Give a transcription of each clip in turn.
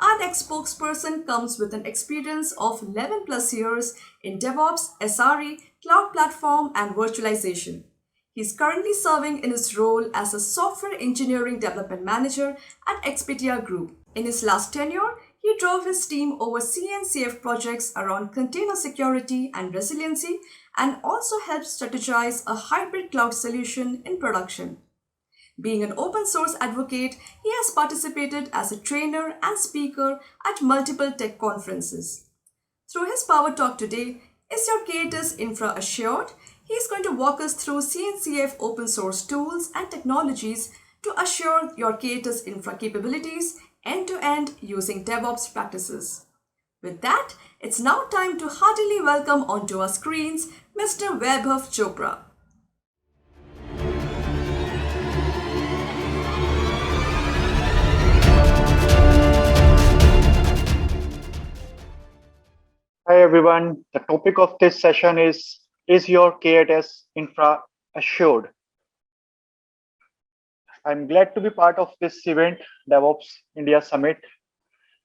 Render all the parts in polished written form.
Our next spokesperson comes with an experience of 11 plus years in DevOps, SRE, cloud platform, and virtualization. He's currently serving in his role as a software engineering development manager at Expedia Group. In his last tenure, he drove his team over CNCF projects around container security and resiliency and also helped strategize a hybrid cloud solution in production. Being an open source advocate, he has participated as a trainer and speaker at multiple tech conferences. Through his Power Talk today, is your K8s infra assured? He is going to walk us through CNCF open source tools and technologies to assure your K8s infra capabilities end to end using DevOps practices. With that, it's now time to heartily welcome onto our screens Mr. Vaibhav Chopra. Hi everyone. The topic of this session is your K8s infra assured? I'm glad to be part of this event, DevOps India Summit,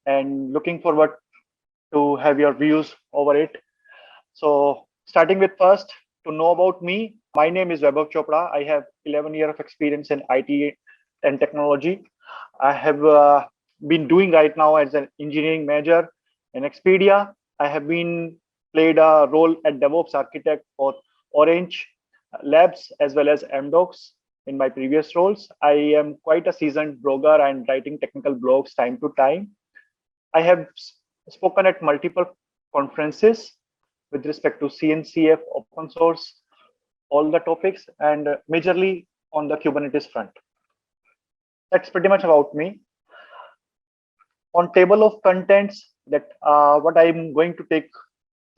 and looking forward to have your views over it. So starting with first, to know about me, my name is Vaibhav Chopra. I have 11 years of experience in IT and technology. I have been doing right now as an engineering manager in Expedia. I have been played a role at DevOps architect for Orange Labs as well as Amdocs in my previous roles. I am quite a seasoned blogger and writing technical blogs time to time. I have spoken at multiple conferences with respect to CNCF, open source, all the topics, and majorly on the Kubernetes front. That's pretty much about me. On table of contents, that what I'm going to take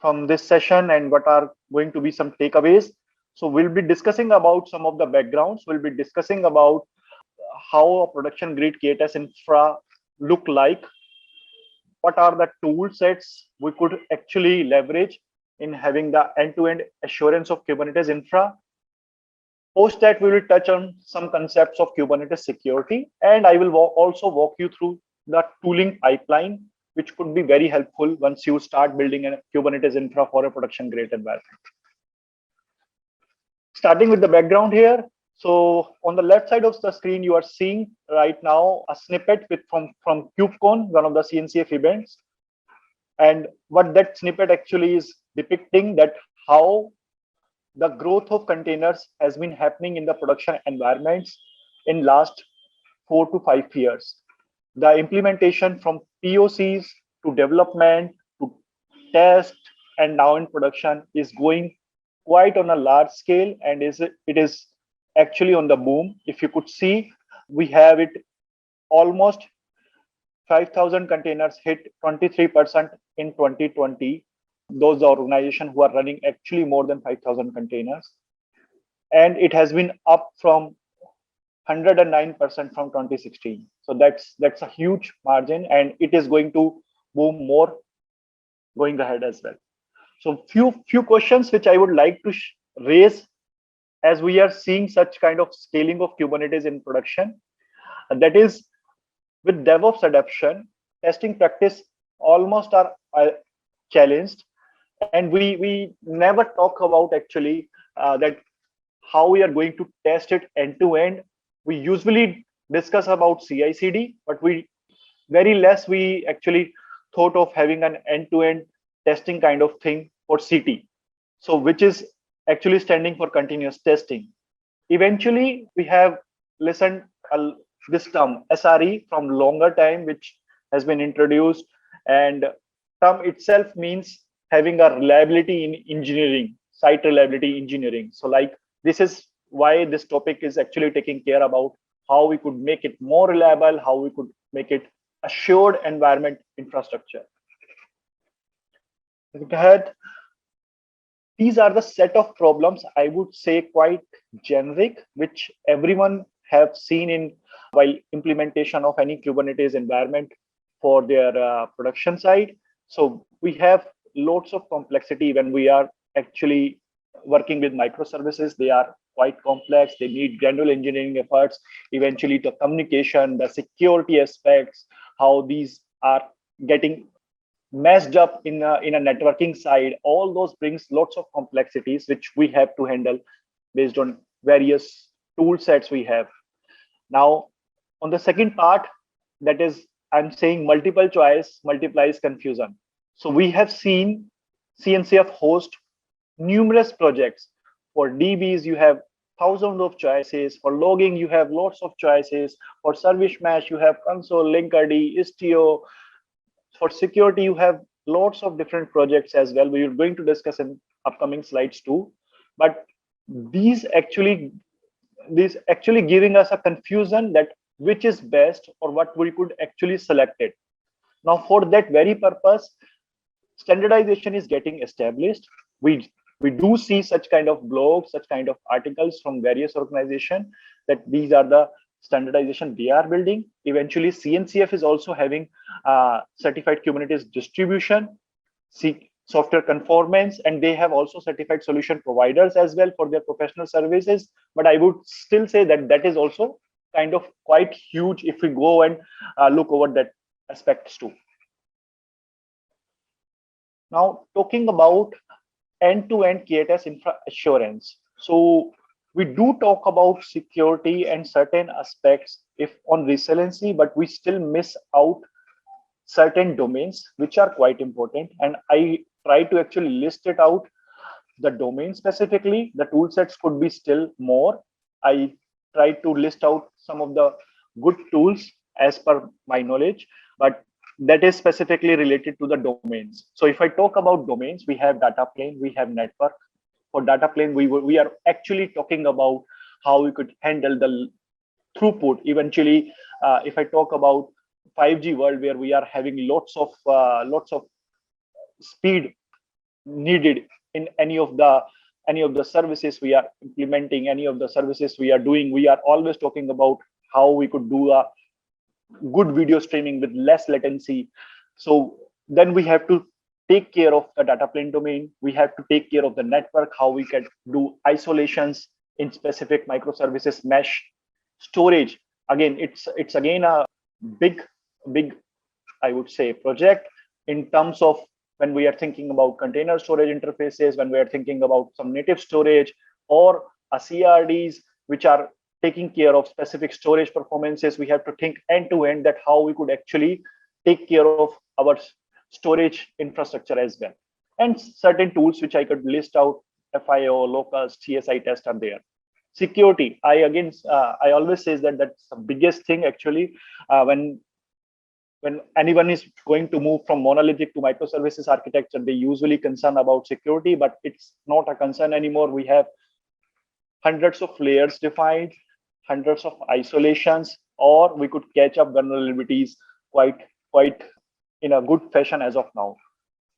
from this session and what are going to be some takeaways. So we'll be discussing about some of the backgrounds. We'll be discussing about how a production grade K8s infra look like. What are the tool sets we could actually leverage in having the end-to-end assurance of Kubernetes infra. Post that, we will touch on some concepts of Kubernetes security, and I will also walk you through the tooling pipeline, which could be very helpful once you start building a Kubernetes infra for a production grade environment. Starting with the background here. So on the left side of the screen, you are seeing right now a snippet from KubeCon, one of the CNCF events. And what that snippet actually is depicting that how the growth of containers has been happening in the production environments in last 4 to 5 years. The implementation from POCs to development to test and now in production is going quite on a large scale, and it is actually on the boom. If you could see, we have it almost 5,000 containers hit 23% in 2020. Those organizations who are running actually more than 5,000 containers. And it has been up from 109% from 2016. So that's a huge margin, and it is going to boom more going ahead as well. So few questions which I would like to raise as we are seeing such kind of scaling of Kubernetes in production. And that is, with DevOps adoption, testing practice almost are challenged, and we never talk about actually that how we are going to test it end to end. We usually discuss about CI/CD, but we very less we actually thought of having an end to end testing kind of thing for CT. So which is actually standing for continuous testing. Eventually, we have listened this term SRE from longer time, which has been introduced, and term itself means having a reliability in engineering, site reliability engineering. So like this is why this topic is actually taking care about how we could make it more reliable, how we could make it assured environment infrastructure. Go ahead. These are the set of problems, I would say quite generic, which everyone have seen in while implementation of any Kubernetes environment for their production side. So we have lots of complexity when we are actually working with microservices. They are quite complex. They need granular engineering efforts, eventually the communication, the security aspects, how these are getting messed up in a networking side. All those brings lots of complexities which we have to handle based on various tool sets we have. Now, on the second part, that is, I'm saying multiple choice multiplies confusion. So we have seen CNCF host numerous projects. For DBs, you have thousands of choices. For logging, you have lots of choices. For service mesh, you have console, Linkerd, Istio. For security, you have lots of different projects as well. We are going to discuss in upcoming slides too. But these actually giving us a confusion that which is best or what we could actually select it. Now, for that very purpose, standardization is getting established. We do see such kind of blogs, such kind of articles from various organizations that these are the standardization they are building. Eventually, CNCF is also having certified Kubernetes distribution, software conformance, and they have also certified solution providers as well for their professional services. But I would still say that that is also kind of quite huge if we go and look over that aspects too. Now, talking about end-to-end KTS infra assurance. So we do talk about security and certain aspects if on resiliency, but we still miss out certain domains which are quite important. And I try to actually list it out. The domain specifically, the tool sets could be still more. I try to list out some of the good tools as per my knowledge, but that is specifically related to the domains. So if I talk about domains, we have data plane, we have network. For data plane, we are actually talking about how we could handle the throughput. Eventually, if I talk about 5G world where we are having lots of speed needed in any of the services we are implementing, any of the services we are doing, we are always talking about how we could do a good video streaming with less latency. So then we have to take care of the data plane domain. We have to take care of the network, how we can do isolations in specific microservices mesh. Storage, again, it's again a big I would say project in terms of when we are thinking about container storage interfaces, when we are thinking about some native storage or a CRDs which are taking care of specific storage performances. We have to think end to end that how we could actually take care of our storage infrastructure as well. And certain tools which I could list out, FIO, Locust, TSI test are there. Security, I always say that that's the biggest thing actually when anyone is going to move from monolithic to microservices architecture, they usually concern about security, but it's not a concern anymore. We have hundreds of layers defined, hundreds of isolations, or we could catch up vulnerabilities quite in a good fashion as of now.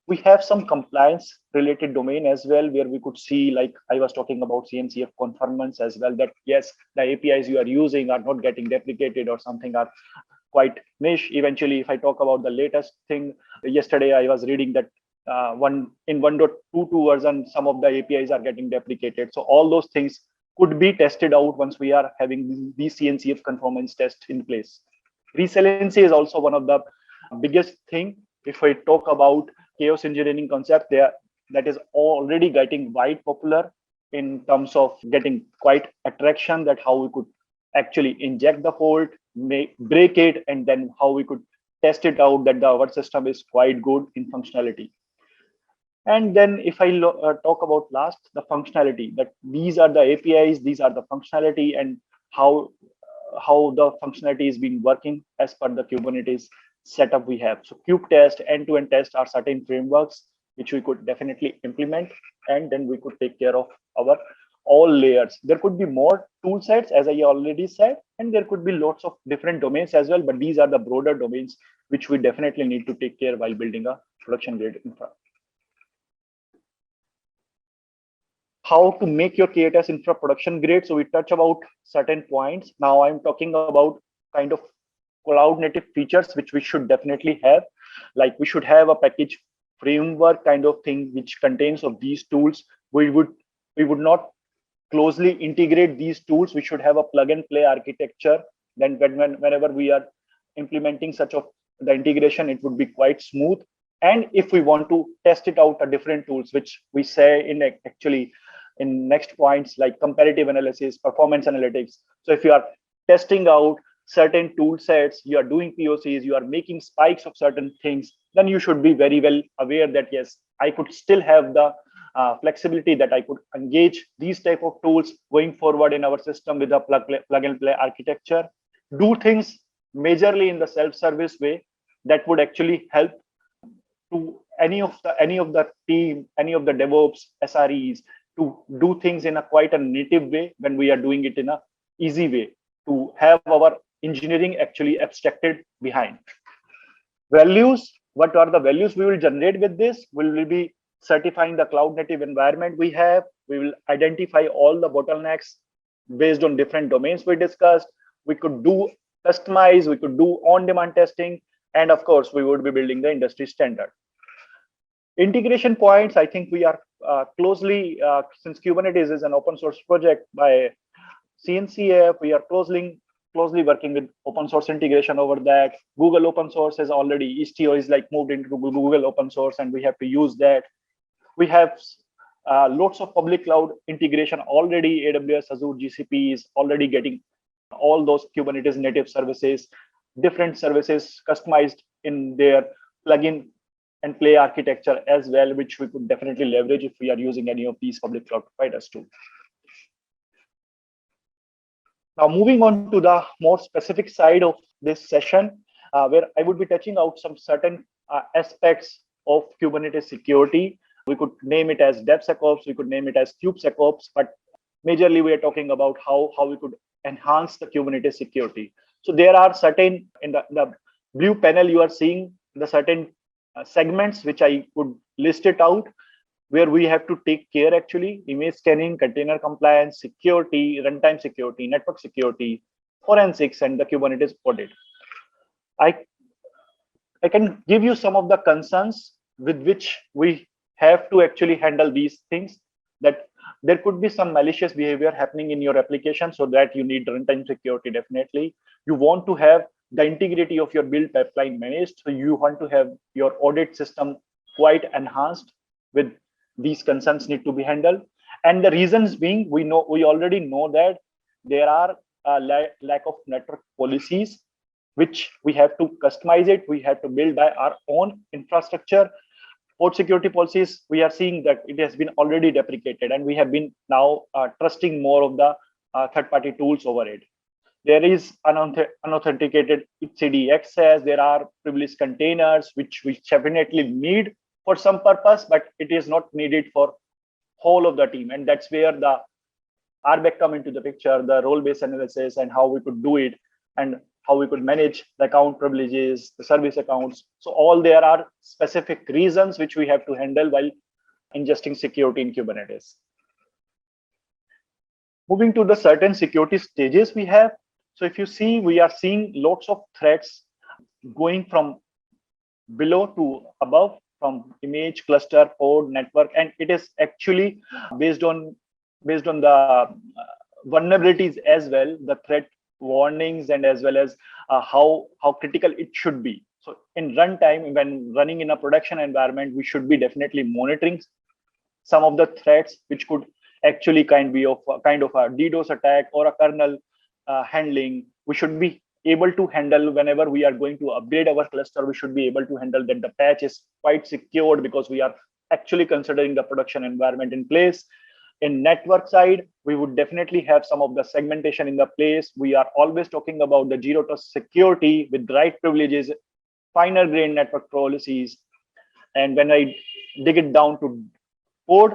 We have some compliance related domain as well, where we could see, like I was talking about CNCF conformance as well, that yes, the APIs you are using are not getting deprecated or something are quite niche. Eventually, if I talk about the latest thing, yesterday I was reading that in 1.22 version, some of the APIs are getting deprecated. So all those things could be tested out once we are having these CNCF conformance tests in place. Resiliency is also one of the biggest thing. If I talk about chaos engineering concept, that is already getting wide popular in terms of getting quite attraction, that how we could actually inject the fault, break it, and then how we could test it out that our system is quite good in functionality. And then if I talk about last, the functionality, that these are the APIs, these are the functionality, and how the functionality is been working as per the Kubernetes setup we have. So kubetest, end-to-end test are certain frameworks which we could definitely implement, and then we could take care of our all layers. There could be more tool sets, as I already said, and there could be lots of different domains as well, but these are the broader domains which we definitely need to take care while building a production grade infra. How to make your KTS infra production grade. So we touch about certain points. Now I'm talking about kind of cloud native features which we should definitely have. Like we should have a package framework kind of thing which contains of these tools. We would not closely integrate these tools. We should have a plug and play architecture. Then whenever we are implementing such the integration, it would be quite smooth. And if we want to test it out at different tools, which we say in actually in next points like comparative analysis, performance analytics. So if you are testing out certain tool sets, you are doing POCs, you are making spikes of certain things, then you should be very well aware that yes, I could still have the flexibility that I could engage these type of tools going forward in our system with a plug and play architecture, do things majorly in the self-service way that would actually help to any of the team, any of the DevOps SREs to do things in a quite a native way when we are doing it in a easy way, to have our engineering actually abstracted behind. Values, what are the values we will generate with this? We will be certifying the cloud native environment we have. We will identify all the bottlenecks based on different domains we discussed. We could do customize, we could do on-demand testing, and of course, we would be building the industry standard. Integration points, I think we are closely, since Kubernetes is an open source project by CNCF, we are closely working with open source integration over that. Google open source is already, Istio is like moved into Google open source, and we have to use that. We have lots of public cloud integration already. AWS, Azure, GCP is already getting all those Kubernetes native services, different services customized in their plugin and play architecture as well, which we could definitely leverage if we are using any of these public cloud providers too. Now, moving on to the more specific side of this session, where I would be touching out some certain aspects of Kubernetes security. We could name it as DevSecOps, we could name it as KubeSecOps, but majorly we are talking about how we could enhance the Kubernetes security. So there are certain, in the blue panel, you are seeing the certain segments which I could list it out, where we have to take care actually: image scanning, container compliance, security, runtime security, network security, forensics, and the Kubernetes audit. I can give you some of the concerns with which we have to actually handle these things, that there could be some malicious behavior happening in your application, so that you need runtime security. Definitely, you want to have the integrity of your build pipeline managed, so you want to have your audit system quite enhanced with these concerns need to be handled. And the reasons being, we already know that there are lack of network policies, which we have to customize it. We have to build by our own infrastructure. Port security policies, we are seeing that it has been already deprecated, and we have been now trusting more of the third-party tools over it. There is unauthenticated etcd access. There are privileged containers, which we definitely need for some purpose, but it is not needed for whole of the team. And that's where the RBAC come into the picture, the role-based analysis, and how we could do it, and how we could manage the account privileges, the service accounts. So all there are specific reasons which we have to handle while ingesting security in Kubernetes. Moving to the certain security stages we have. So if you see, we are seeing lots of threats going from below to above, from image, cluster, pod, network, and it is actually based on the vulnerabilities as well, the threat warnings, and as well as how critical it should be. So in runtime, when running in a production environment, we should be definitely monitoring some of the threats which could actually kind of a DDoS attack or a kernel handling. We should be able to handle whenever we are going to upgrade our cluster. We should be able to handle that the patch is quite secured, because we are actually considering the production environment in place. In network side, we would definitely have some of the segmentation in the place. We are always talking about the zero trust security with right privileges, finer grained network policies. And when I dig it down to code,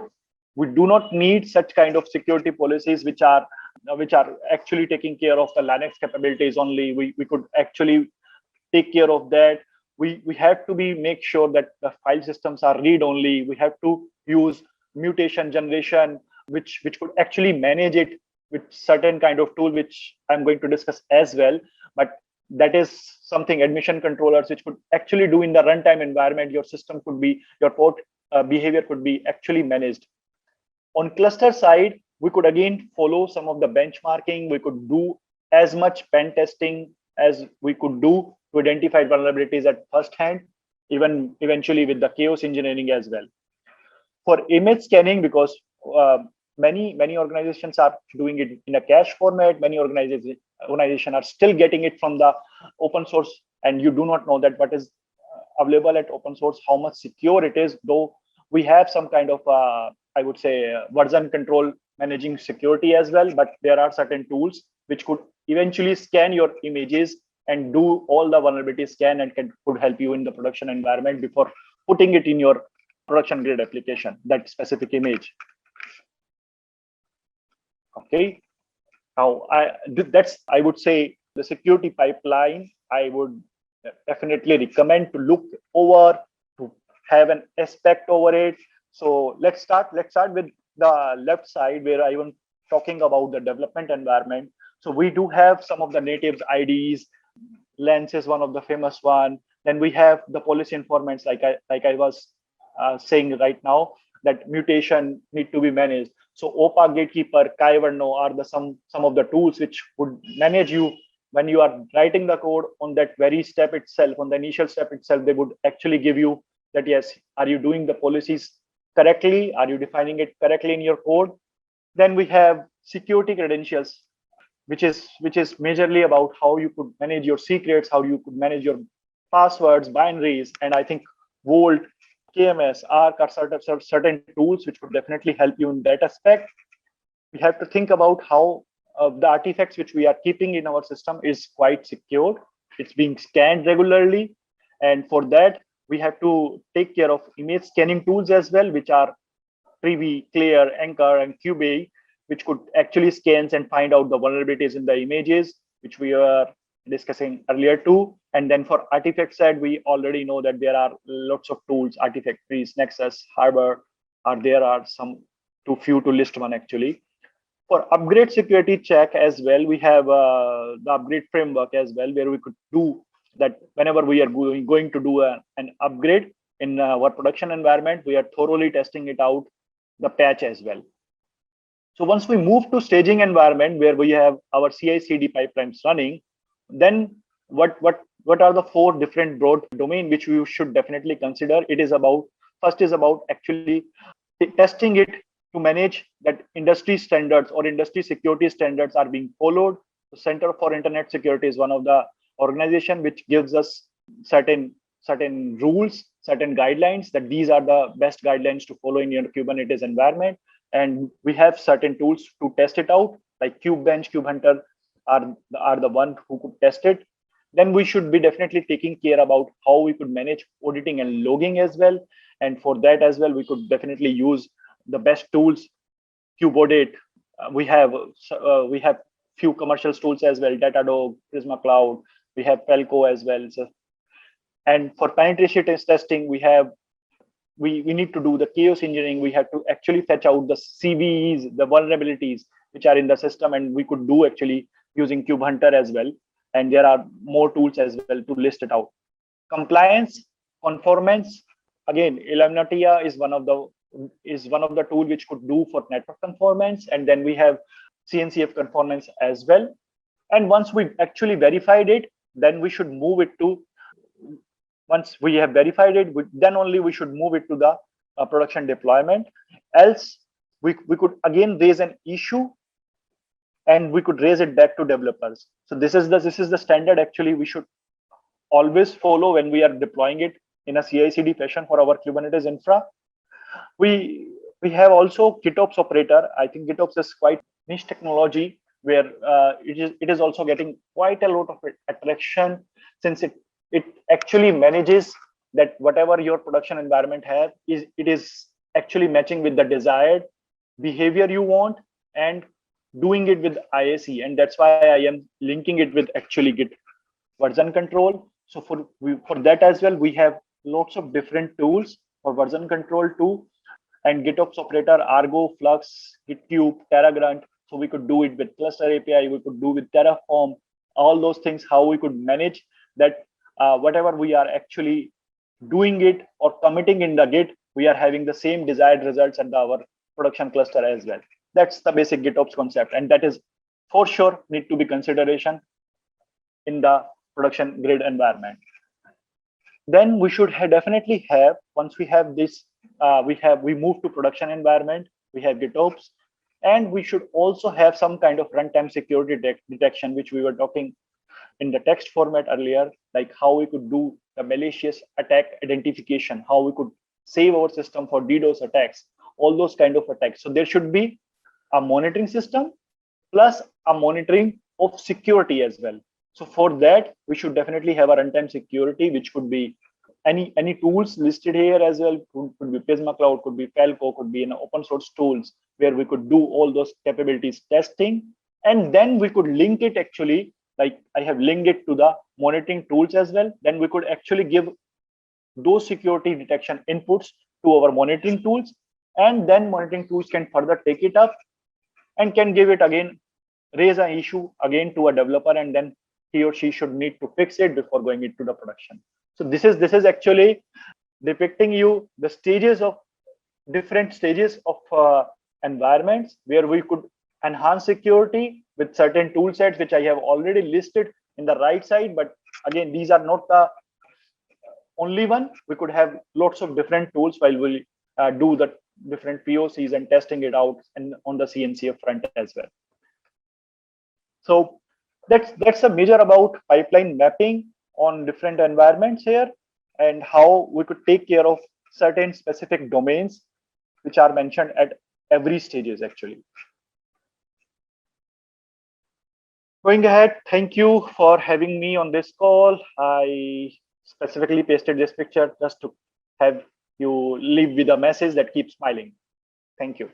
we do not need such kind of security policies which are actually taking care of the Linux capabilities only. We could actually take care of that. We have to make sure that the file systems are read only. We have to use mutation generation, which could actually manage it with certain kind of tool, which I'm going to discuss as well. But that is something admission controllers which could actually do in the runtime environment. Your system could be, your port behavior could be actually managed. On cluster side, we could again follow some of the benchmarking. We could do as much pen testing as we could do to identify vulnerabilities at first hand, even eventually with the chaos engineering as well. For image scanning, because many organizations are doing it in a cache format, many organizations are still getting it from the open source, and you do not know that what is available at open source, how much secure it is, though we have some kind of I would say version control managing security as well, but there are certain tools which could eventually scan your images and do all the vulnerability scan and could help you in the production environment before putting it in your production grade application, that specific image. Okay, now that's, I would say, the security pipeline. I would definitely recommend to look over, to have an aspect over it. So let's start with the left side, where I am talking about the development environment. So we do have some of the natives IDs. Lens is one of the famous one. Then we have the policy informants, like I was saying right now, that mutation need to be managed. So OPA Gatekeeper, Kyverno are the some of the tools which would manage you when you are writing the code on that very step itself, on the initial step itself. They would actually give you that, yes, are you doing the policies correctly? Are you defining it correctly in your code? Then we have security credentials, which is majorly about how you could manage your secrets, how you could manage your passwords, binaries, and I think Vault, KMS, ARC are certain tools which would definitely help you in that aspect. We have to think about how the artifacts which we are keeping in our system is quite secured. It's being scanned regularly, and for that we have to take care of image scanning tools as well, which are Privy, Clear, Anchor, and Cubase, which could actually scans and find out the vulnerabilities in the images, which we were discussing earlier too. And then for artifact side, we already know that there are lots of tools, Artifact Freeze, Nexus, Harbor, there are some too few to list one actually. For upgrade security check as well, we have the upgrade framework as well, where we could do that whenever we are going to do an upgrade in our production environment, we are thoroughly testing it out, the patch as well. So once we move to staging environment, where we have our CI/CD pipelines running, then what are the 4 different broad domain which we should definitely consider? It is about, first is about actually testing it to manage that industry standards or industry security standards are being followed. The Center for Internet Security is one of the organization which gives us certain rules, certain guidelines, that these are the best guidelines to follow in your Kubernetes environment. And we have certain tools to test it out, like KubeBench, KubeHunter are the one who could test it. Then we should be definitely taking care about how we could manage auditing and logging as well. And for that as well, we could definitely use the best tools, KubeAudit. We have few commercial tools as well, Datadog, Prisma Cloud. We have Pelco as well. So, and for penetration testing, we need to do the chaos engineering. We have to actually fetch out the CVEs, the vulnerabilities which are in the system, and we could do actually using KubeHunter as well. And there are more tools as well to list it out. Compliance, conformance, again, Illuminatia is one of the tool which could do for network conformance, and then we have CNCF conformance as well. And once we actually verified it, then we should move it to, once we have verified it, then only we should move it to the production deployment. Else we could again raise an issue, and we could raise it back to developers. So this is the standard actually we should always follow when we are deploying it in a CI/CD fashion for our Kubernetes infra. We have also GitOps operator. I think GitOps is quite niche technology, where it is also getting quite a lot of attraction, since it actually manages that whatever your production environment has, it is actually matching with the desired behavior you want and doing it with IAC. And that's why I am linking it with actually Git version control. So for that as well, we have lots of different tools for version control too, and GitOps operator, Argo, Flux, GitKube, Terragrunt. So we could do it with Cluster API, we could do with Terraform, all those things, how we could manage that whatever we are actually doing it or committing in the Git, we are having the same desired results at our production cluster as well. That's the basic GitOps concept, and that is for sure need to be consideration in the production grade environment. Then we should definitely have, once we have this, we move to production environment, we have GitOps, and we should also have some kind of runtime security detection, which we were talking in the text format earlier, like how we could do the malicious attack identification, how we could save our system for DDoS attacks, all those kind of attacks. So there should be a monitoring system plus a monitoring of security as well. So for that, we should definitely have a runtime security, which could be any tools listed here as well. Could be Prisma Cloud, could be Falco, could be an open source tools where we could do all those capabilities testing, and then we could link it actually, like I have linked it to the monitoring tools as well. Then we could actually give those security detection inputs to our monitoring tools, and then monitoring tools can further take it up and can give it again, raise an issue again to a developer, and then he or she should need to fix it before going into the production. So this is actually depicting you the stages of different stages of environments where we could enhance security with certain tool sets, which I have already listed in the right side. But again, these are not the only one. We could have lots of different tools while we do the different POCs and testing it out and on the CNCF front as well. So that's a measure about pipeline mapping on different environments here, and how we could take care of certain specific domains which are mentioned at every stages actually. Going ahead, thank you for having me on this call. I specifically pasted this picture just to have you leave with a message that keeps smiling. Thank you.